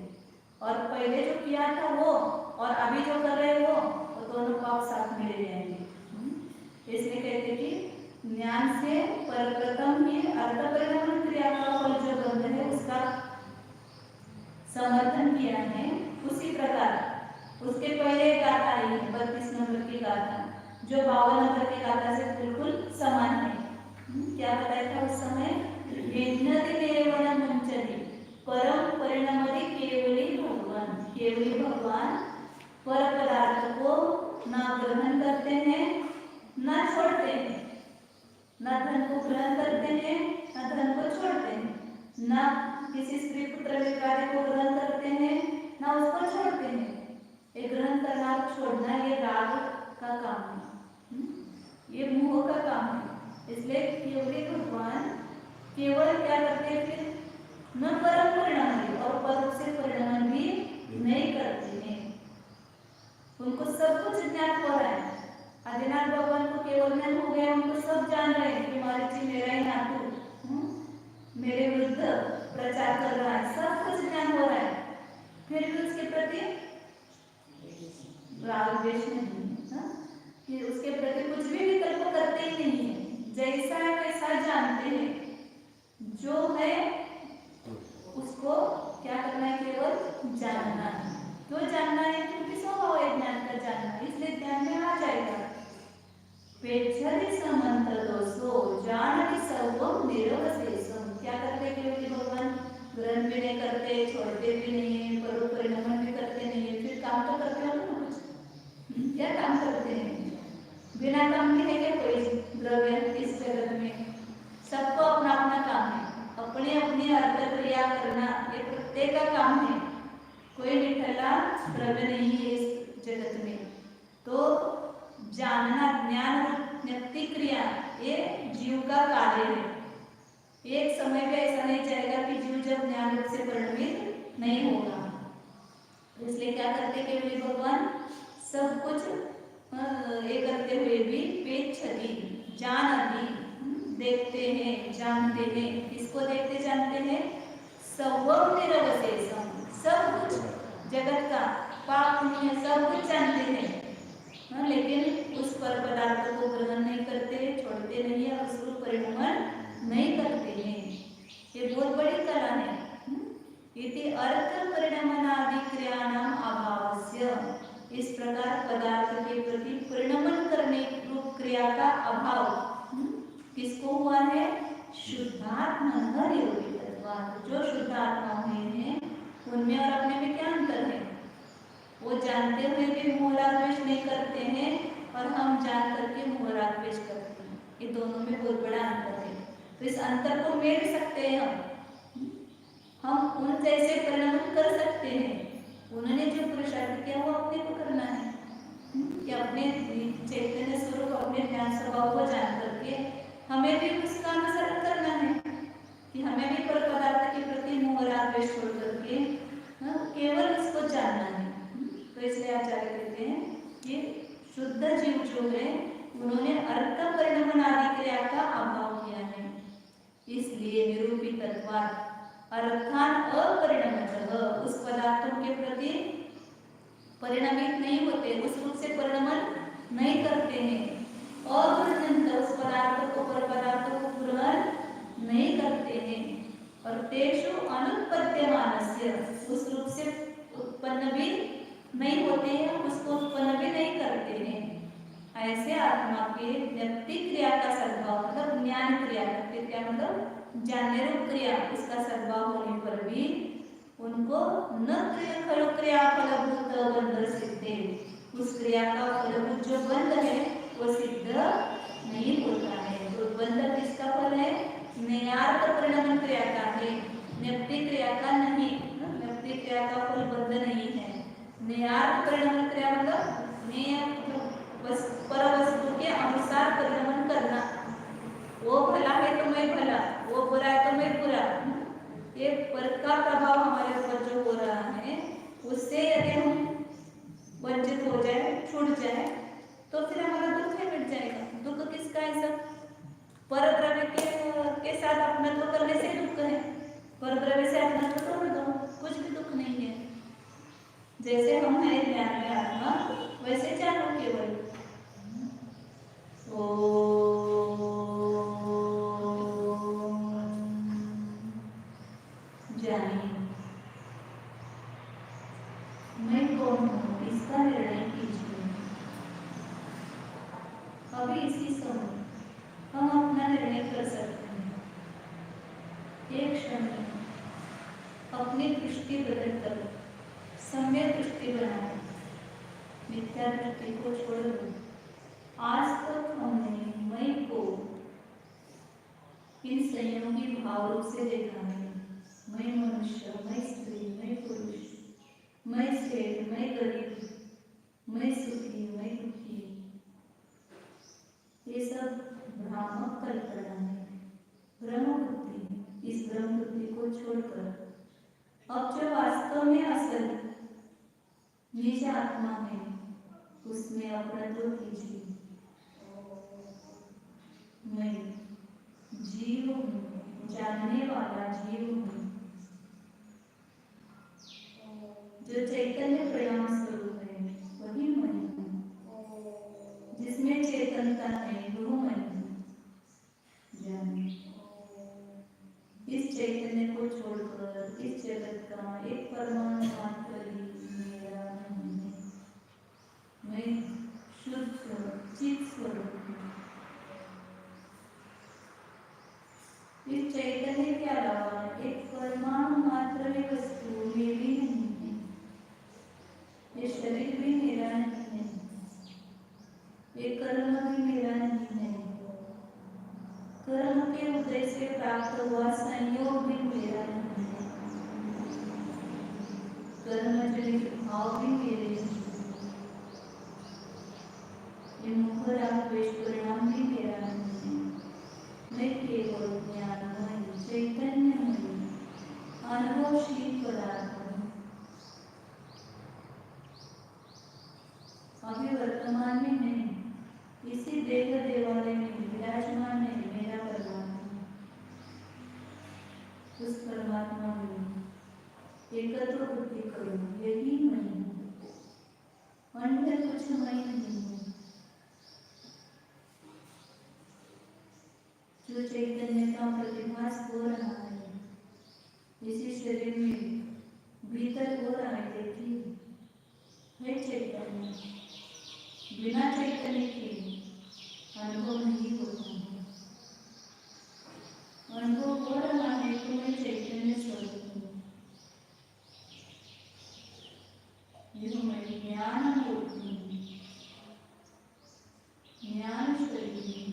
[SPEAKER 1] और पहले जो किया था वो और अभी जो कर रहे हो वो दोनों पाप साथ में ले जाएंगे। इसलिए कहते कि ज्ञान से परप्रथम ही अर्थ परिणाम क्रिया का फल जो बंध है उसका समर्थन किया है। उसी प्रकार उसके पहले गाथा आई है 32 नंबर की गाथा, जो 52 नंबर की गाथा से बिल्कुल समान है। क्या बताया था उस समय? परम परिणामदि केवली भगवान, केवली भगवान पर पदार्थ को न ग्रहण करते हैं न छोड़ते हैं, न धन को ग्रहण करते हैं न धन को छोड़ते हैं, न किसी स्त्री पुत्र विकार को ग्रहण करते हैं न उसको छोड़ते हैं। ये ग्रहण करना और छोड़ना ये राग का काम है, ये मोह का काम है। इसलिए केवली भगवान केवल क्या करते हैं? फिर न परम परिणाम और पर से परिणाम भी नहीं करते हैं। उनको सब कुछ ज्ञात हो रहा है। आदिनाथ भगवान को केवल ज्ञान हो गया, उनको सब जान रहे हैं कि मारुति मेरा ही नातू मेरे विरुद्ध प्रचार कर रहा है, सब कुछ ज्ञान हो रहा है, फिर भी उसके प्रति राग द्वेष नहीं, कि उसके प्रति कुछ भी विकल्प करते ही नहीं है। जैसा है वैसा जानते हैं, जो है उसको क्या करना है? केवल जानना है। क्यों जानना है? क्योंकि स्वभाव है ज्ञान का जानना, इसलिए ध्यान में आ जाएगा। पेच्छति समंत दोषो जानति सर्वं निरवशेषम। क्या करते केवल भगवान? ग्रहण भी नहीं करते, छोड़ते भी नहीं, परिणाम भी करते नहीं, फिर काम तो करते हो ना कुछ। क्या काम करते हैं? बिना काम के है क्या कोई द्रव्य इस जगत में? सबको अपना अपना काम है, अपनी अपनी अर्थ क्रिया करना ये प्रत्येक का काम है। कोई निठल्ला द्रव्य नहीं है इस जगत में। तो जानना, ज्ञान रूप ज्ञप्ति क्रिया, ये जीव का कार्य है। एक समय पे ऐसा नहीं जाएगा कि जीव जब ज्ञान रूप से परिणमित नहीं होगा। तो इसलिए क्या करते केवल भगवान सब कुछ ये करते हुए भी पेक्षति, जानती, देखते हैं, जानते हैं। किसको देखते जानते हैं? सर्वं निरवशेषम, सब कुछ जगत का पाप पुण्य सब कुछ जानते हैं, लेकिन उस पर पदार्थ को ग्रहण नहीं करते, छोड़ते नहीं है, उसको परिणमन नहीं करते हैं। ये बहुत बड़ी कला है। इति अर्थ परिणमनादि क्रियाणाम अभावस्य, इस प्रकार पदार्थ के प्रति परिणमन करने रूप क्रिया का अभाव किसको हुआ है? शुद्धात्मा योगित्वात्। जो शुद्धात्मा हुए हैं उनमें और अपने में क्या अंतर है? वो जानते हुए भी मोहराद्वेष नहीं करते हैं और हम जान करके मोहराद्वेष करते हैं। ये दोनों में बहुत बड़ा अंतर है। तो इस अंतर को मेल सकते हैं हम उन जैसे परिणमन कर सकते हैं। उन्होंने जो पुरुषार्थ किया वो अपने को करना है कि अपने चैतन्य स्वरूप, अपने ज्ञान स्वभाव को जान करके हमें भी उसका अनुसरण करना है कि हमें भी पर पदार्थ के प्रति मोहराद्वेष छोड़ करके केवल उसको जानना है। तो इसलिए आचार्य कहते हैं कि शुद्ध जीव जो है उन्होंने अर्थ परिणमन आदि क्रिया का अभाव किया है। इसलिए निरूपितत्वात् अर्थान अपरिणमतः, उस पदार्थों के प्रति परिणमित नहीं होते, उस रूप से परिणमन नहीं करते हैं। अग्रहणंत, उस पदार्थ को, पर पदार्थों को ग्रहण नहीं करते हैं। और तेषु अनुत्पद्यमानस्य, उस रूप से उत्पन्न भी नहीं होते हैं, उसको उत्पन्न भी नहीं करते हैं। ऐसे आत्मा के व्यक्ति क्रिया का सद्भाव, मतलब ज्ञान क्रिया, व्यक्ति क्रिया मतलब जानने रूप क्रिया, उसका सद्भाव होने पर भी उनको न क्रिया खलु क्रिया फलभूत बंध सिद्धे, उस क्रिया का फलभूत जो बंध है वो सिद्ध नहीं होता है। तो बंध किसका फल है? नयार्थ परिणमन क्रिया का है, व्यक्ति क्रिया का नहीं। व्यक्ति क्रिया का फल बंध नहीं है। नयार्थ परिणमन क्रिया मतलब पर वस्तु के अनुसार परिणमन करना। वो भला है तो मैं भला, वो बुरा है तो मैं बुरा। ये पर का प्रभाव हमारे ऊपर जो हो रहा है उससे यदि हम वंचित हो जाए, छूट जाए, तो फिर हमारा दुख है मिट जाएगा। दुख किसका है? सब पर द्रव्य के साथ अपनत्व करने से दुख है। पर द्रव्य से अपनत्व तोड़ दो, कुछ भी दुख नहीं है। जैसे हम है ज्ञान में आत्मा, वैसे जानो केवल। जानिए मैं कौन हूँ, इसका निर्णय कीजिए। अभी इसी समय हम अपना निर्णय कर सकते हैं। एक क्षण में अपनी दृष्टि बदल कर सम्यक दृष्टि बनाए, मिथ्या दृष्टि को छोड़ दो। आज तक हमने मैं को इन संयोगी भाव रूप से देखा है। मैं मनुष्य, मैं स्त्री, मैं पुरुष, मैं श्रेष्ठ, मैं गरीब, मैं सुखी, मैं दुखी, ये सब भ्रामक कल्पना है, भ्रम बुद्धि। इस भ्रम बुद्धि को छोड़कर अब जो वास्तव में असल निज आत्मा है उसमें अपनत्व कीजिए। मैं जीव हूँ, जानने वाला जीव हूँ, जो चैतन्य परिणाम स्वरूप है वही मैं हूँ। जिसमें चेतनता है वो मैं हूँ। जानिए इस चैतन्य को छोड़कर इस जगत का एक परमाणु मात्र ही मेरा नहीं है। मैं शुद्ध चित स्वरूप हूँ। इस चैतन्य के अलावा एक परमाणु मात्र भी वस्तु मेरी नहीं है। ये शरीर भी मेरा नहीं है, ये कर्म भी मेरा नहीं है, कर्म के उदय से प्राप्त हुआ संयोग भी मेरा नहीं है। कर्म जो भाव भी मेरे हैं, ये मोह राग द्वेष परिणाम भी मेरा नहीं है। मैं केवल ज्ञानमय चैतन्यमय अनुभवशील पदार्थ हूँ। अभी वर्तमान में नहीं, इसी देह देवालय में विराजमान है मेरा परमात्मा। उस परमात्मा में एकत्व बुद्धि करो, यही मैं हूँ, अन्य कुछ मैं नहीं हूँ। जो चैतन्य का प्रतिभास हो रहा है इसी शरीर में भीतर हो रहा है, देखिए है चैतन्य, बिना चैतन्य के अनुभव नहीं होता है। अनुभव हो रहा है तो मैं चैतन्य स्वरूप हूँ, यह मैं ज्ञान होती हूँ, ज्ञान शरीर